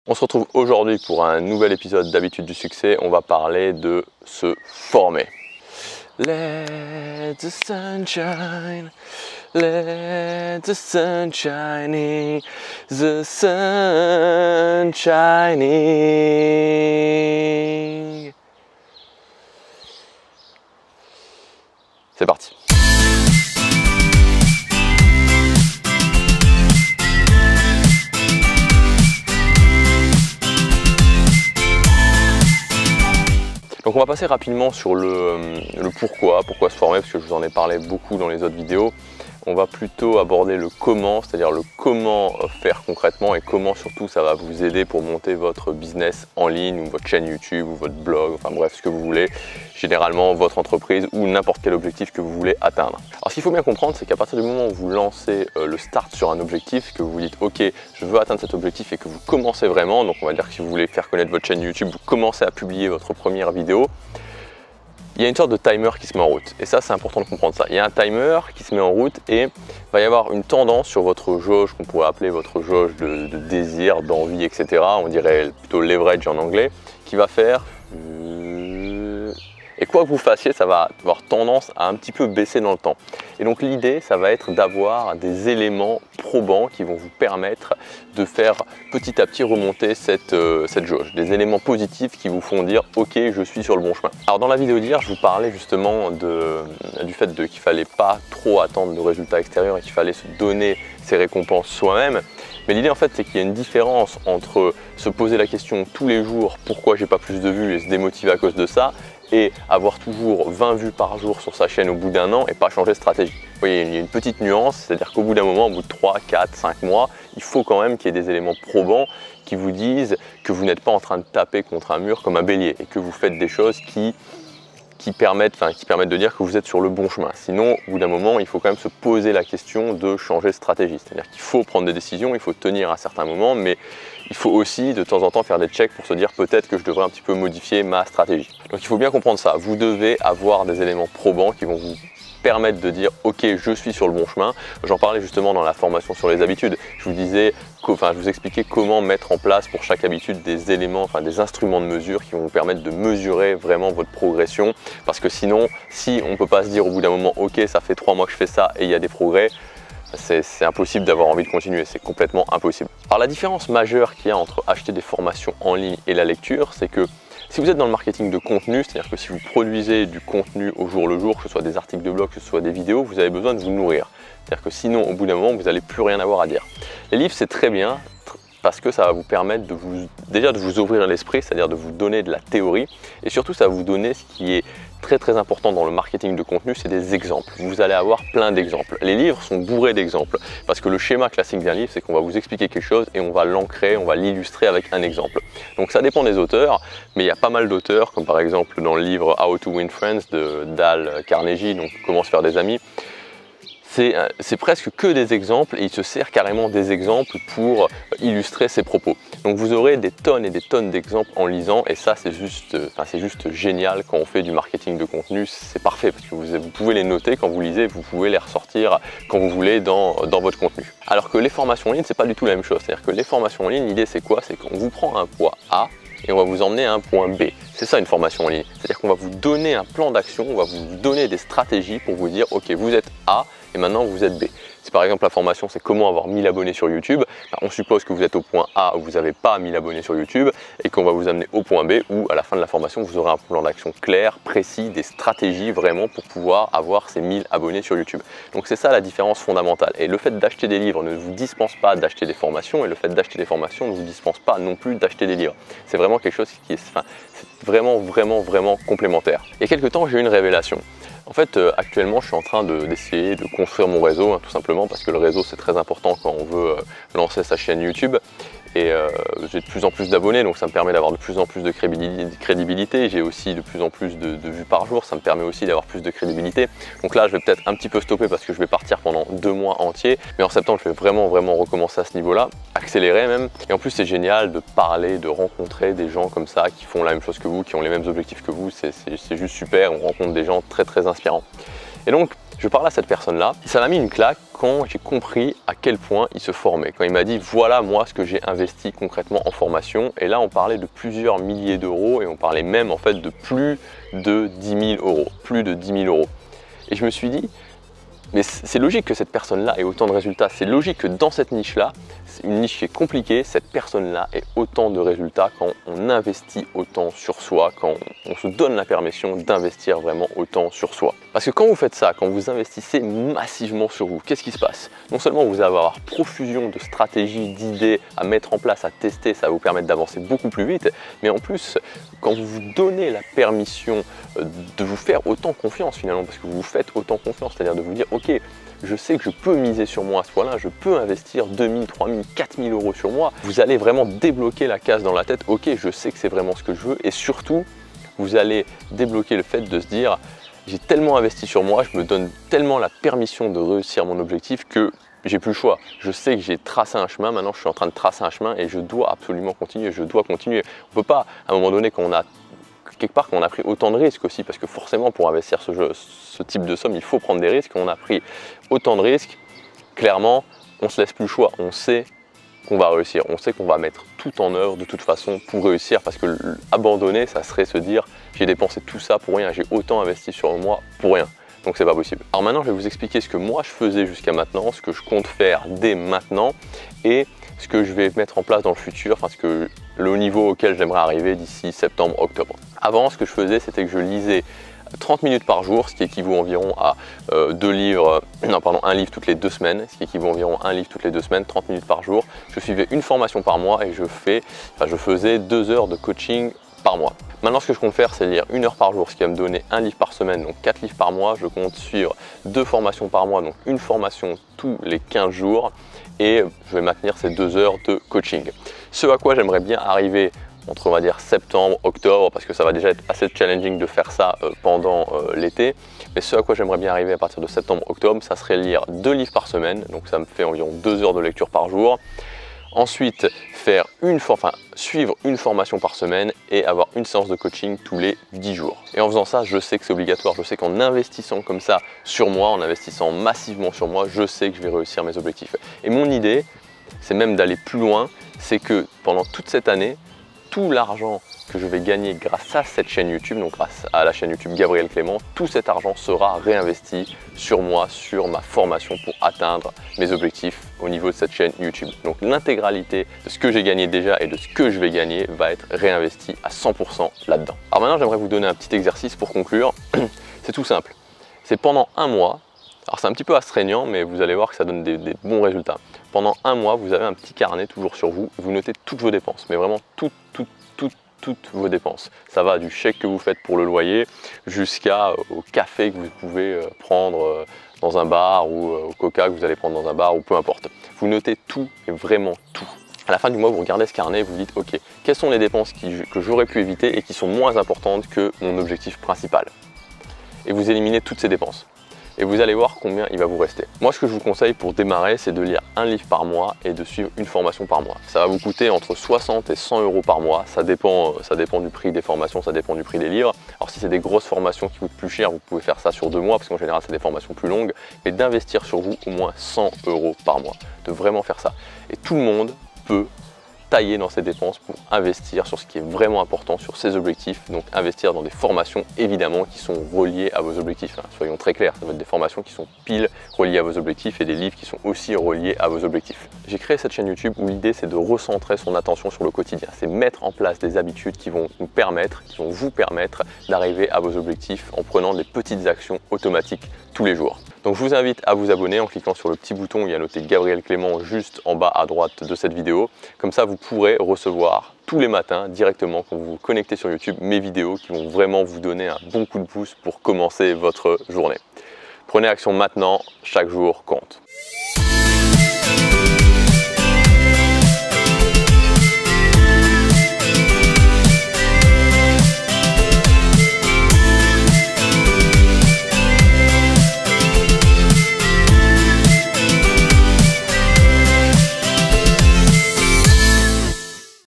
On se retrouve aujourd'hui pour un nouvel épisode d'Habitudes du succès. On va parler de se former. Let the sun shine, let the sun shining, the sun shining. C'est parti. Donc on va passer rapidement sur le pourquoi se former, parce que je vous en ai parlé beaucoup dans les autres vidéos. On va plutôt aborder le comment, c'est-à-dire le comment faire concrètement et comment surtout ça va vous aider pour monter votre business en ligne ou votre chaîne YouTube ou votre blog, enfin bref ce que vous voulez, généralement votre entreprise ou n'importe quel objectif que vous voulez atteindre. Alors ce qu'il faut bien comprendre, c'est qu'à partir du moment où vous lancez le start sur un objectif, que vous vous dites ok je veux atteindre cet objectif et que vous commencez vraiment, donc on va dire que si vous voulez faire connaître votre chaîne YouTube, vous commencez à publier votre première vidéo, il y a une sorte de timer qui se met en route et ça c'est important de comprendre ça. Il y a un timer qui se met en route et il va y avoir une tendance sur votre jauge qu'on pourrait appeler votre jauge de désir, d'envie, etc. On dirait plutôt leverage en anglais, qui va faire et quoi que vous fassiez, ça va avoir tendance à un petit peu baisser dans le temps. Et donc l'idée, ça va être d'avoir des éléments probants qui vont vous permettre de faire petit à petit remonter cette jauge. Des éléments positifs qui vous font dire « Ok, je suis sur le bon chemin ». Alors dans la vidéo d'hier, je vous parlais justement du fait qu'il ne fallait pas trop attendre de résultats extérieurs et qu'il fallait se donner ses récompenses soi-même. Mais l'idée en fait, c'est qu'il y a une différence entre se poser la question tous les jours « Pourquoi j'ai pas plus de vues ?» et se démotiver à cause de ça, et avoir toujours 20 vues par jour sur sa chaîne au bout d'un an et pas changer de stratégie. Vous voyez, il y a une petite nuance, c'est-à-dire qu'au bout d'un moment, au bout de 3, 4, 5 mois, il faut quand même qu'il y ait des éléments probants qui vous disent que vous n'êtes pas en train de taper contre un mur comme un bélier et que vous faites des choses qui permettent de dire que vous êtes sur le bon chemin. Sinon, au bout d'un moment, il faut quand même se poser la question de changer de stratégie. C'est-à-dire qu'il faut prendre des décisions, il faut tenir à certains moments, mais il faut aussi de temps en temps faire des checks pour se dire peut-être que je devrais un petit peu modifier ma stratégie. Donc il faut bien comprendre ça. Vous devez avoir des éléments probants qui vont vous permettre de dire ok je suis sur le bon chemin. J'en parlais justement dans la formation sur les habitudes. Je vous expliquais comment mettre en place pour chaque habitude des éléments, des instruments de mesure qui vont vous permettre de mesurer vraiment votre progression. Parce que sinon, si on ne peut pas se dire au bout d'un moment ok ça fait 3 mois que je fais ça et il y a des progrès, c'est impossible d'avoir envie de continuer, c'est complètement impossible. Alors la différence majeure qu'il y a entre acheter des formations en ligne et la lecture, c'est que si vous êtes dans le marketing de contenu, c'est-à-dire que si vous produisez du contenu au jour le jour, que ce soit des articles de blog, que ce soit des vidéos, vous avez besoin de vous nourrir. C'est-à-dire que sinon, au bout d'un moment, vous n'allez plus rien avoir à dire. Les livres, c'est très bien parce que ça va vous permettre déjà de vous ouvrir l'esprit, c'est-à-dire de vous donner de la théorie et surtout ça va vous donner ce qui est très important dans le marketing de contenu, c'est des exemples. Vous allez avoir plein d'exemples. Les livres sont bourrés d'exemples parce que le schéma classique d'un livre, c'est qu'on va vous expliquer quelque chose et on va l'ancrer, on va l'illustrer avec un exemple. Donc ça dépend des auteurs, mais il y a pas mal d'auteurs, comme par exemple dans le livre How to Win Friends de Dale Carnegie, donc Comment se faire des amis. C'est presque que des exemples et il se sert carrément des exemples pour illustrer ses propos. Donc vous aurez des tonnes et des tonnes d'exemples en lisant et ça c'est juste génial quand on fait du marketing de contenu, c'est parfait parce que vous pouvez les noter quand vous lisez, vous pouvez les ressortir quand vous voulez dans votre contenu. Alors que les formations en ligne c'est pas du tout la même chose, c'est-à-dire que les formations en ligne, l'idée c'est quoi? C'est qu'on vous prend un point A et on va vous emmener à un point B. C'est ça une formation en ligne, c'est-à-dire qu'on va vous donner un plan d'action, on va vous donner des stratégies pour vous dire ok vous êtes A et maintenant vous êtes B. Si par exemple la formation c'est comment avoir 1000 abonnés sur YouTube, on suppose que vous êtes au point A où vous n'avez pas 1000 abonnés sur YouTube et qu'on va vous amener au point B où à la fin de la formation vous aurez un plan d'action clair, précis, des stratégies vraiment pour pouvoir avoir ces 1000 abonnés sur YouTube. Donc c'est ça la différence fondamentale et le fait d'acheter des livres ne vous dispense pas d'acheter des formations et le fait d'acheter des formations ne vous dispense pas non plus d'acheter des livres. C'est vraiment quelque chose qui est vraiment complémentaire. Il y a quelques temps j'ai eu une révélation. En fait, actuellement, je suis en train d'essayer de construire mon réseau, tout simplement parce que le réseau, c'est très important quand on veut lancer sa chaîne YouTube. Et j'ai de plus en plus d'abonnés, donc ça me permet d'avoir de plus en plus de crédibilité. J'ai aussi de plus en plus de vues par jour, ça me permet aussi d'avoir plus de crédibilité. Donc là, je vais peut-être un petit peu stopper parce que je vais partir pendant 2 mois entiers. Mais en septembre, je vais vraiment recommencer à ce niveau-là, accélérer même. Et en plus, c'est génial de parler, de rencontrer des gens comme ça qui font la même chose que vous, qui ont les mêmes objectifs que vous. C'est juste super, on rencontre des gens très inspirants. Et donc, Je parlais à cette personne-là, ça m'a mis une claque quand j'ai compris à quel point il se formait. Quand il m'a dit voilà moi ce que j'ai investi concrètement en formation, et là on parlait de plusieurs milliers d'euros et on parlait même en fait de plus de 10 000 euros, plus de 10 000 euros. Et je me suis dit, mais c'est logique que cette personne-là ait autant de résultats, c'est logique que dans cette niche-là, c'est une niche qui est compliquée, cette personne-là ait autant de résultats quand on investit autant sur soi, quand on se donne la permission d'investir vraiment autant sur soi. Parce que quand vous faites ça, quand vous investissez massivement sur vous, qu'est-ce qui se passe? Non seulement vous allez avoir profusion de stratégies, d'idées à mettre en place, à tester, ça va vous permettre d'avancer beaucoup plus vite, mais en plus, quand vous vous donnez la permission de vous faire autant confiance finalement, parce que vous vous faites autant confiance, c'est-à-dire de vous dire ok, je sais que je peux miser sur moi à ce point-là, je peux investir 2000, 3000, 4000 euros sur moi, vous allez vraiment débloquer la case dans la tête, ok, je sais que c'est vraiment ce que je veux, et surtout, vous allez débloquer le fait de se dire j'ai tellement investi sur moi, je me donne tellement la permission de réussir mon objectif que j'ai plus le choix. Je sais que j'ai tracé un chemin, maintenant je suis en train de tracer un chemin et je dois absolument continuer, je dois continuer. On ne peut pas, à un moment donné, quand on a quelque part, quand on a pris autant de risques aussi, parce que forcément pour investir ce type de somme, il faut prendre des risques, quand on a pris autant de risques, clairement, on ne se laisse plus le choix, on sait qu'on va réussir, on sait qu'on va mettre tout en œuvre de toute façon pour réussir, parce que abandonner, ça serait se dire j'ai dépensé tout ça pour rien, j'ai autant investi sur moi pour rien. Donc c'est pas possible. Alors maintenant je vais vous expliquer ce que moi je faisais jusqu'à maintenant, ce que je compte faire dès maintenant et ce que je vais mettre en place dans le futur, parce que le niveau auquel j'aimerais arriver d'ici septembre, octobre. Avant, ce que je faisais, c'était que je lisais 30 minutes par jour, ce qui équivaut environ à un livre toutes les 2 semaines, ce qui équivaut environ à un livre toutes les 2 semaines, 30 minutes par jour. Je suivais une formation par mois et je faisais 2 heures de coaching par mois. Maintenant, ce que je compte faire, c'est lire 1 heure par jour, ce qui va me donner un livre par semaine, donc 4 livres par mois. Je compte suivre 2 formations par mois, donc une formation tous les 15 jours et je vais maintenir ces 2 heures de coaching. Ce à quoi j'aimerais bien arriver entre, on va dire, septembre, octobre, parce que ça va déjà être assez challenging de faire ça pendant l'été. Mais ce à quoi j'aimerais bien arriver à partir de septembre, octobre, ça serait lire 2 livres par semaine, donc ça me fait environ 2 heures de lecture par jour. Ensuite, suivre une formation par semaine et avoir une séance de coaching tous les 10 jours. Et en faisant ça, je sais que c'est obligatoire. Je sais qu'en investissant comme ça sur moi, en investissant massivement sur moi, je sais que je vais réussir mes objectifs. Et mon idée, c'est même d'aller plus loin, c'est que pendant toute cette année, tout l'argent que je vais gagner grâce à cette chaîne YouTube, donc grâce à la chaîne YouTube Gabriel Clément, tout cet argent sera réinvesti sur moi, sur ma formation pour atteindre mes objectifs au niveau de cette chaîne YouTube. Donc l'intégralité de ce que j'ai gagné déjà et de ce que je vais gagner va être réinvesti à 100% là-dedans. Alors maintenant, j'aimerais vous donner un petit exercice pour conclure. C'est tout simple. C'est pendant un mois, alors c'est un petit peu astreignant, mais vous allez voir que ça donne des bons résultats. Pendant un mois, vous avez un petit carnet toujours sur vous, vous notez toutes vos dépenses, mais vraiment toutes vos dépenses. Ça va du chèque que vous faites pour le loyer jusqu'au café que vous pouvez prendre dans un bar ou au coca que vous allez prendre dans un bar ou peu importe. Vous notez tout et vraiment tout. À la fin du mois, vous regardez ce carnet et vous dites ok, quelles sont les dépenses que j'aurais pu éviter et qui sont moins importantes que mon objectif principal. Et vous éliminez toutes ces dépenses. Et vous allez voir combien il va vous rester. Moi, ce que je vous conseille pour démarrer, c'est de lire un livre par mois et de suivre une formation par mois. Ça va vous coûter entre 60 et 100 euros par mois. Ça dépend du prix des formations, ça dépend du prix des livres. Alors si c'est des grosses formations qui coûtent plus cher, vous pouvez faire ça sur 2 mois, parce qu'en général, c'est des formations plus longues. Mais d'investir sur vous au moins 100 euros par mois. De vraiment faire ça. Et tout le monde peut tailler dans ses dépenses pour investir sur ce qui est vraiment important, sur ses objectifs. Donc investir dans des formations évidemment qui sont reliées à vos objectifs. Soyons très clairs, ça va être des formations qui sont pile reliées à vos objectifs et des livres qui sont aussi reliés à vos objectifs. J'ai créé cette chaîne YouTube où l'idée c'est de recentrer son attention sur le quotidien. C'est mettre en place des habitudes qui vont vous permettre d'arriver à vos objectifs en prenant des petites actions automatiques tous les jours. Donc je vous invite à vous abonner en cliquant sur le petit bouton où il y a noté Gabriel Clément juste en bas à droite de cette vidéo. Comme ça, vous pourrez recevoir tous les matins directement quand vous vous connectez sur YouTube mes vidéos qui vont vraiment vous donner un bon coup de pouce pour commencer votre journée. Prenez action maintenant, chaque jour compte.